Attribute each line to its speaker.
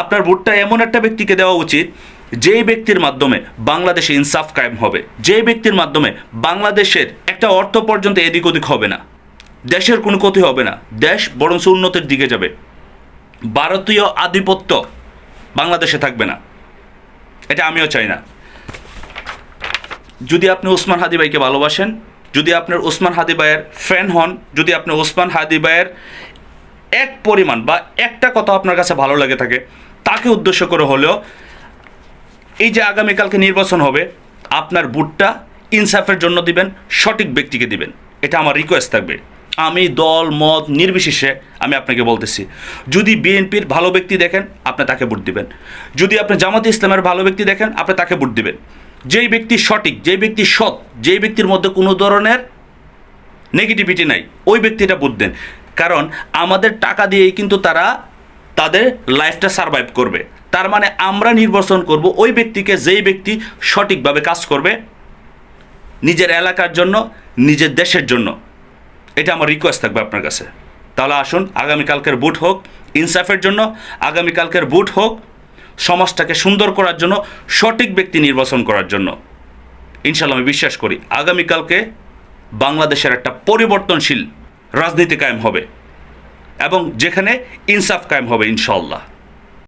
Speaker 1: আপনার ভোটটা এমন একটা ব্যক্তিকে দেওয়া উচিত যেই ব্যক্তির মাধ্যমে বাংলাদেশে ইনসাফ কায়েম হবে, যেই ব্যক্তির মাধ্যমে বাংলাদেশের একটা অর্থ পর্যন্ত এদিক ওদিক হবে না, দেশের কোনো ক্ষতি হবে না, দেশ বরঞ্চ উন্নতির দিকে যাবে। ভারতীয় আধিপত্য বাংলাদেশে থাকবে না, এটা আমিও চাই না। যদি আপনি ওসমান হাদি ভাইকে ভালোবাসেন, যদি আপনার ওসমান হাদি ভাইয়ের ফ্যান হন, যদি আপনি ওসমান হাদি ভাইয়ের এক পরিমাণ বা একটা কথা আপনার কাছে ভালো লাগে থাকে, তাকে উদ্দেশ্য করে হলেও এই যে আগামীকালকে নির্বাচন হবে, আপনার ভোটটা ইনসাফের জন্য দিবেন, সঠিক ব্যক্তিকে দিবেন, এটা আমার রিকোয়েস্ট থাকবে। আমি দল মত নির্বিশেষে আমি আপনাকে বলতেছি, যদি বিএনপির ভালো ব্যক্তি দেখেন আপনি তাকে ভোট দিবেন, যদি আপনি জামাতে ইসলামের ভালো ব্যক্তি দেখেন আপনি তাকে ভোট দিবেন। যেই ব্যক্তি সঠিক, যেই ব্যক্তি সৎ, যেই ব্যক্তির মধ্যে কোনো ধরনের নেগেটিভিটি নাই, ওই ব্যক্তিটা ভোট দেন। কারণ আমাদের টাকা দিয়েই কিন্তু তারা তাদের লাইফটা সারভাইভ করবে। তার মানে আমরা নির্বাচন করব ওই ব্যক্তিকে যেই ব্যক্তি সঠিকভাবে কাজ করবে নিজের এলাকার জন্য, নিজের দেশের জন্য। এটা আমার রিকোয়েস্ট থাকবে আপনার কাছে। তাহলে আসুন আগামীকালকের ভোট হোক ইনসাফের জন্য, আগামীকালকের ভোট হোক সমাজটাকে সুন্দর করার জন্য, সঠিক ব্যক্তি নির্বাচন করার জন্য। ইনশাল্লাহ আমি বিশ্বাস করি আগামীকালকে বাংলাদেশের একটা পরিবর্তনশীল রাজনীতি কায়েম হবে এবং যেখানে ইনসাফ কায়েম হবে ইনশাল্লাহ।